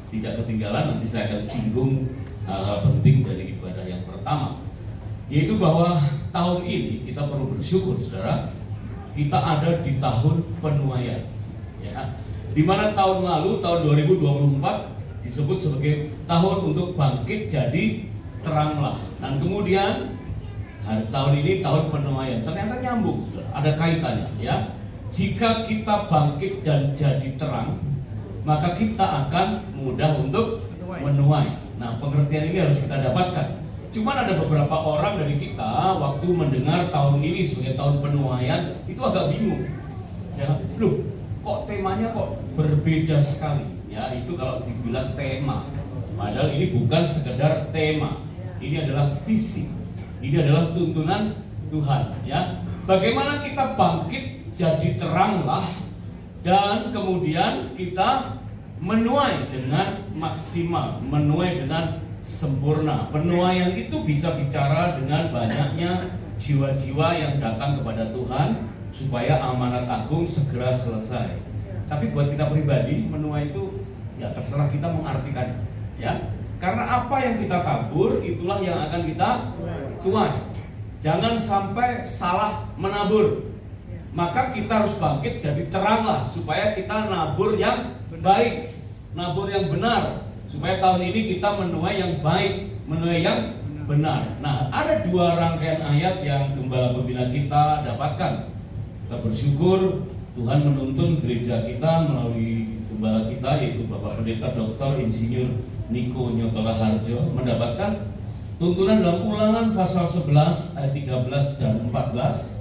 tidak ketinggalan, nanti saya akan singgung hal-hal penting dari ibadah yang pertama, yaitu bahwa tahun ini kita perlu bersyukur, saudara. Kita ada di tahun penuaian, ya. Di mana tahun lalu, tahun 2024 disebut sebagai tahun untuk bangkit jadi teranglah. Dan kemudian tahun ini tahun penuaian. Ternyata nyambung, saudara. Ada kaitannya, ya. Jika kita bangkit dan jadi terang, maka kita akan mudah untuk menuai. Nah, pengertian ini harus kita dapatkan. Cuman ada beberapa orang dari kita waktu mendengar tahun ini sebagai tahun penuaian itu agak bingung. Ya, loh, kok temanya kok berbeda sekali? Ya, itu kalau dibilang tema. Padahal ini bukan sekedar tema. Ini adalah visi. Ini adalah tuntunan Tuhan, ya. Bagaimana kita bangkit jadi teranglah dan kemudian kita menuai dengan maksimal, menuai dengan sempurna. Penuaian itu bisa bicara dengan banyaknya jiwa-jiwa yang datang kepada Tuhan supaya amanat agung segera selesai. Tapi buat kita pribadi, menuai itu ya terserah kita mengartikannya, ya. Karena apa yang kita tabur itulah yang akan kita tuai. Jangan sampai salah menabur. Maka kita harus bangkit jadi teranglah supaya kita nabur yang baik, nabur yang benar. Supaya tahun ini kita menuai yang baik, menuai yang benar. Nah, ada dua rangkaian ayat yang gembala pembina kita dapatkan. Kita bersyukur Tuhan menuntun gereja kita melalui gembala kita, yaitu Bapak Pendeta Dr. Insinyur Niko Nyotola Harjo, mendapatkan tuntunan dalam Ulangan pasal 11 ayat 13 dan 14.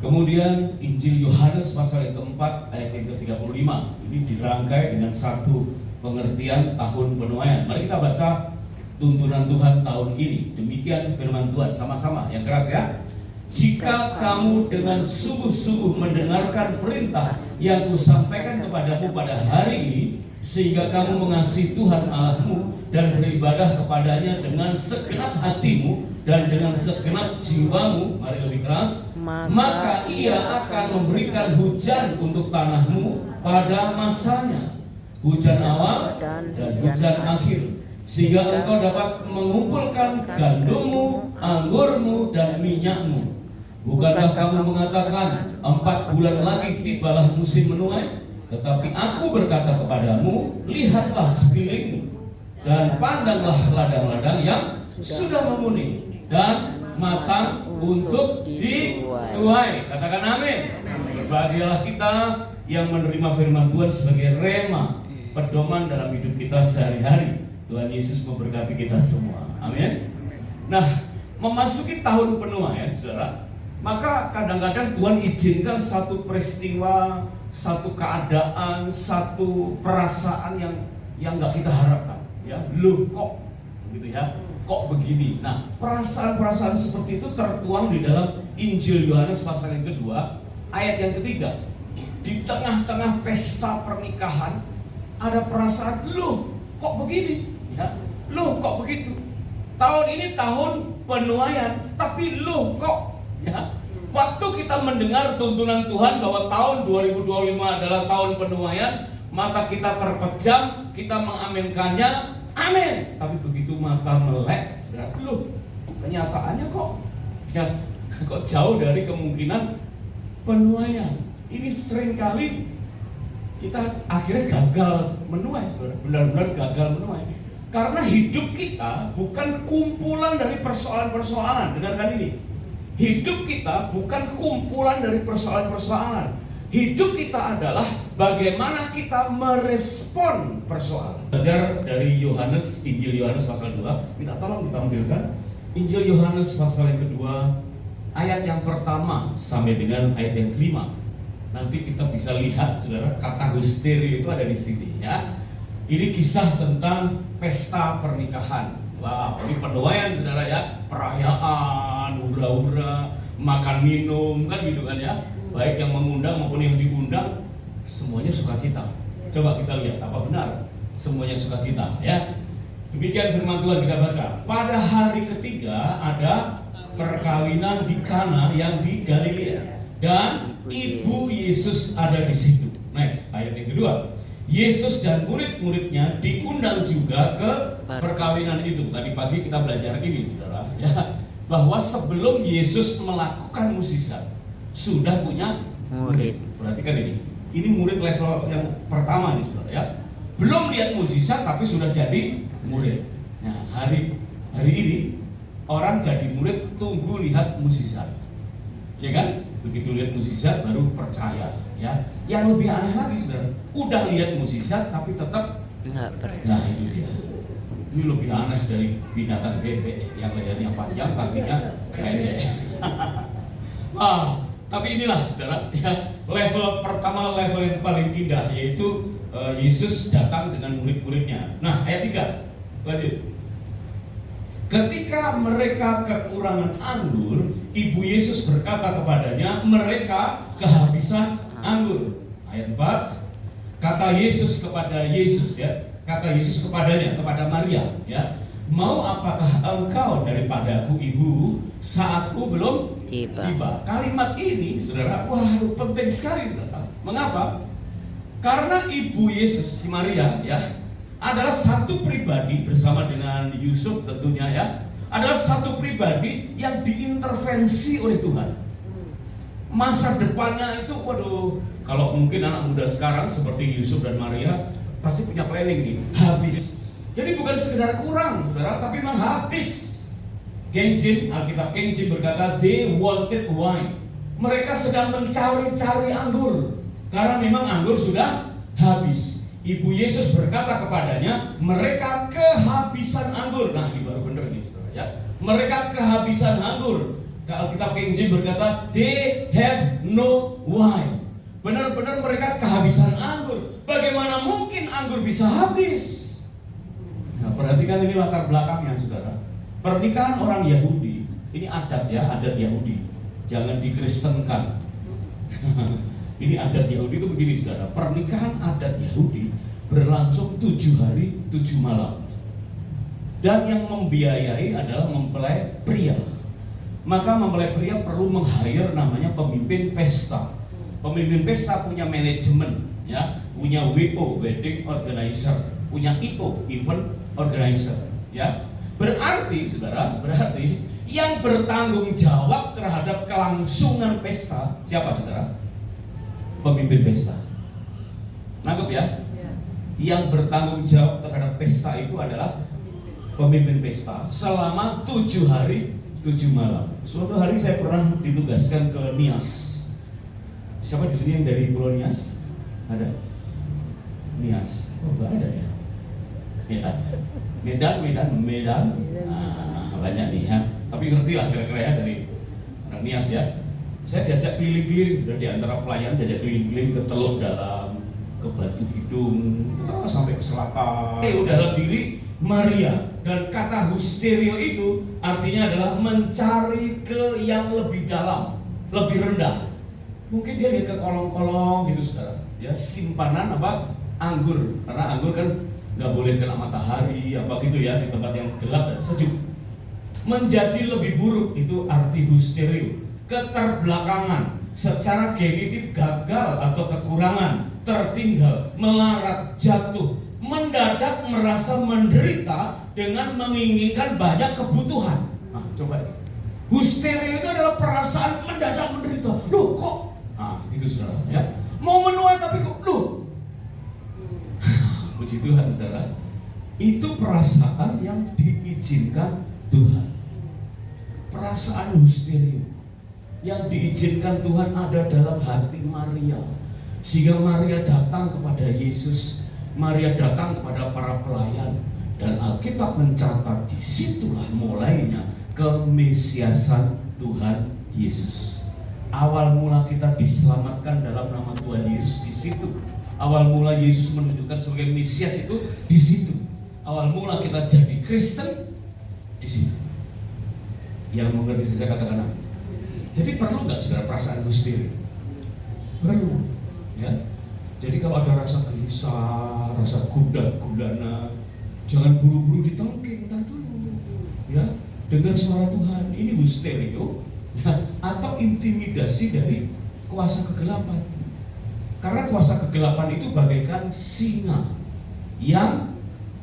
Kemudian Injil Yohanes pasal yang keempat ayat yang ke-35. Ini dirangkai dengan satu pengertian tahun penuaian. Mari kita baca tuntunan Tuhan tahun ini. Demikian firman Tuhan, sama-sama yang keras, ya. Jika kamu dengan sungguh-sungguh mendengarkan perintah yang kusampaikan kepadamu pada hari ini, sehingga kamu mengasihi Tuhan Allahmu dan beribadah kepadanya dengan segenap hatimu dan dengan segenap jiwamu, mari lebih keras, maka ia akan memberikan hujan untuk tanahmu pada masanya, hujan awal dan hujan akhir, sehingga engkau dapat mengumpulkan gandummu, anggurmu, dan minyakmu. Bukankah kamu mengatakan 4 bulan lagi tibalah musim menuai? Tetapi aku berkata kepadamu, lihatlah sekelilingmu dan pandanglah ladang-ladang yang sudah menguning dan matang untuk dituai. Katakan amin. Berbahagialah kita yang menerima firman Tuhan sebagai rema, pedoman dalam hidup kita sehari-hari. Tuhan Yesus memberkati kita semua. Amin. Nah, memasuki tahun penuaian, saudara, maka kadang-kadang Tuhan izinkan satu peristiwa, satu keadaan, satu perasaan yang nggak kita harapkan, ya. Loh kok, gitu ya? Kok begini? Nah, perasaan-perasaan seperti itu tertuang di dalam Injil Yohanes pasal yang kedua, ayat yang ketiga. Di tengah-tengah pesta pernikahan ada perasaan, loh kok begini, ya? Loh kok begitu? Tahun ini tahun penuaian, tapi loh kok, ya? Waktu kita mendengar tuntunan Tuhan bahwa tahun 2025 adalah tahun penuaian, mata kita terpejam, kita mengaminkannya, amin. Tapi begitu mata melek, loh kenyataannya kok, ya, kok jauh dari kemungkinan penuaian. Ini seringkali kita akhirnya gagal menuai, saudara. Benar-benar gagal menuai. Karena hidup kita bukan kumpulan dari persoalan-persoalan. Dengarkan ini. Hidup kita bukan kumpulan dari persoalan-persoalan. Hidup kita adalah bagaimana kita merespon persoalan. Belajar dari Yohanes, Injil Yohanes pasal 2. Minta tolong ditampilkan. Injil Yohanes pasal yang kedua, ayat yang pertama sampai dengan ayat yang kelima. Nanti kita bisa lihat, saudara, kata husteri itu ada di sini, ya. Ini kisah tentang pesta pernikahan. Wow, ini penuaian, saudara, ya. Perayaan, hura-hura, makan minum, kan gitu kan, ya. Baik yang mengundang maupun yang diundang, semuanya sukacita. Coba kita lihat, apa benar semuanya sukacita, ya. Demikian firman Tuhan kita baca. Pada hari ketiga ada perkawinan di Kana yang di Galilea, dan ibu Yesus ada di situ. Next, ayat yang kedua. Yesus dan murid-muridnya diundang juga ke perkawinan itu. Tadi pagi kita belajar ini, saudara, ya, bahwa sebelum Yesus melakukan mukjizat sudah punya murid. Perhatikan ini murid level yang pertama nih, saudara, ya. Belum lihat mukjizat tapi sudah jadi murid. Nah, hari ini orang jadi murid tunggu lihat mukjizat, ya kan? Begitu lihat mukjizat baru percaya, ya. Yang lebih aneh lagi, saudara, udah lihat mukjizat tapi tetap nggak percaya. Nah, itu dia. Ini lebih aneh dari binatang bebek yang lehernya panjang, kakinya pendek. Tapi inilah, saudara, ya, level pertama, level yang paling indah, yaitu Yesus datang dengan murid-muridnya. Nah, ayat 3, lanjut. Ketika mereka kekurangan anggur, Ibu Yesus berkata kepadanya, mereka kehabisan anggur. Ayat 4, kata Yesus kepada Yesus, ya, kata Yesus kepadanya, kepada Maria, ya, mau apakah engkau daripadaku, Ibu, saatku belum tiba. Kalimat ini, saudara, penting sekali, saudara. Mengapa? Karena Ibu Yesus, si Maria, ya, adalah satu pribadi bersama dengan Yusuf tentunya, ya, adalah satu pribadi yang diintervensi oleh Tuhan. Masa depannya itu, kalau mungkin anak muda sekarang seperti Yusuf dan Maria pasti punya planning nih, habis. Jadi bukan sekedar kurang, saudara, tapi memang habis. Alkitab King James berkata, they wanted wine. Mereka sedang mencari-cari anggur, karena memang anggur sudah habis. Ibu Yesus berkata kepadanya, mereka kehabisan anggur. Nah, ini baru benar nih, saudara, ya. Mereka kehabisan anggur. Alkitab King James berkata, they have no wine. Benar-benar mereka kehabisan anggur. Bagaimana mungkin anggur bisa habis? Nah, perhatikan ini latar belakangnya, saudara. Pernikahan orang Yahudi, ini adat, ya, adat Yahudi. Jangan dikristenkan. Ini adat Yahudi itu begini, saudara. Pernikahan adat Yahudi berlangsung 7 hari 7 malam. Dan yang membiayai adalah mempelai pria. Maka mempelai pria perlu meng-hire namanya pemimpin pesta. Pemimpin pesta punya manajemen, ya, punya WO, wedding organizer, punya IO, event organizer, ya. Berarti, saudara, yang bertanggung jawab terhadap kelangsungan pesta siapa, saudara? Pemimpin pesta. Nangkep, ya? Yang bertanggung jawab terhadap pesta itu adalah pemimpin pesta selama 7 hari 7 malam. Suatu hari saya pernah ditugaskan ke Nias. Siapa di sini yang dari Pulau Nias? Ada? Nias? Oh, nggak ada, ya? Ya. Medan. Nah, banyak nih, ya. Tapi ngerti lah kira-kira, ya, dari orang Nias, ya. Saya diajak keliling-keliling, sudah di antara pelayan diajak keliling-keliling ke Teluk Dalam, ke Batu Hidung, sampai ke selatan. Dalam diri Maria, dan kata husterio itu artinya adalah mencari ke yang lebih dalam, lebih rendah. Mungkin dia lihat ke kolong-kolong gitu, saudara, ya, simpanan apa, anggur, karena anggur kan nggak boleh kena matahari apa gitu, ya, di tempat yang gelap dan sejuk. Menjadi lebih buruk, itu arti husterio. Keterbelakangan, secara genetik gagal atau kekurangan, tertinggal, melarat, jatuh, mendadak merasa menderita dengan menginginkan banyak kebutuhan. Nah, coba ini. Husteria itu adalah perasaan mendadak menderita. Loh, kok? Nah, gitu, saudara, ya. Mau menuai tapi kok, loh. Puji Tuhan, saudara. Itu perasaan yang diizinkan Tuhan. Perasaan husteria yang diizinkan Tuhan ada dalam hati Maria, sehingga Maria datang kepada Yesus, Maria datang kepada para pelayan, dan Alkitab mencatat disitulah mulainya kemesiasan Tuhan Yesus. Awal mula kita diselamatkan dalam nama Tuhan Yesus di situ. Awal mula Yesus menunjukkan sebagai Mesias itu di situ. Awal mula kita jadi Kristen di situ. Yang mengerti saya katakan apa? Jadi perlu nggak, saudara, perasaan husteria? Perlu, ya. Jadi kalau ada rasa gelisah, rasa gundah gulana, jangan buru-buru ditengking, tar dulu, ya. Dengar suara Tuhan. Ini husterio, ya, atau intimidasi dari kuasa kegelapan. Karena kuasa kegelapan itu bagaikan singa yang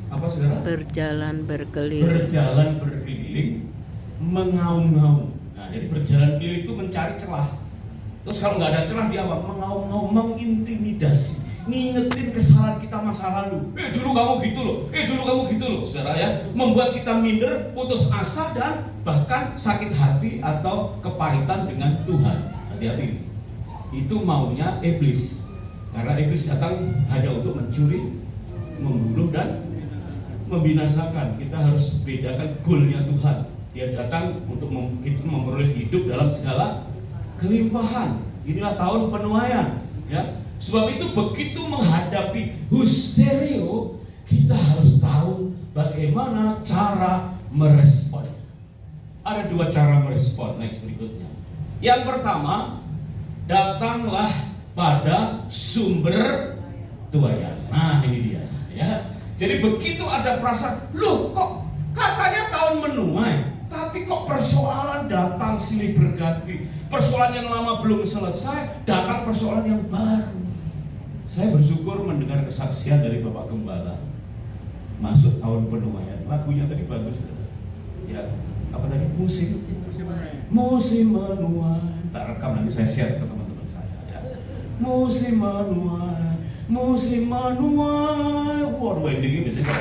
apa saudara? Berjalan berkeliling. Berjalan berkeliling, mengaum-ngaum. Nah, jadi berjalan keliling itu mencari celah. Terus kalau nggak ada celah dia apa? Mengaum-ngaum, mengintimidasi, ngingetin kesalahan kita masa lalu. Dulu kamu gitu loh. Dulu kamu gitu loh, saudara ya. Membuat kita minder, putus asa dan bahkan sakit hati atau kepahitan dengan Tuhan. Hati-hati. Itu maunya iblis. Karena iblis datang hanya untuk mencuri, membunuh dan membinasakan. Kita harus bedakan goalnya Tuhan. Dia datang untuk kita memperoleh hidup dalam segala kelimpahan. Inilah tahun penuaian, ya. Sebab itu begitu menghadapi husterio, kita harus tahu bagaimana cara merespon. Ada dua cara merespon. Next berikutnya. Yang pertama, datanglah pada sumber tuaian. Nah, ini dia, ya. Jadi begitu ada perasaan, loh kok katanya tahun menuai, tapi kok persoalan datang silih berganti. Persoalan yang lama belum selesai, datang persoalan yang baru. Saya bersyukur mendengar kesaksian dari Bapak Gembala. Masuk tahun penuaian, lagunya tadi bagus. Ya, apa tadi? Musim menuai. Tak rekam, nanti saya share ke teman-teman saya, ya. Musim menuai. Waduh, ini biasanya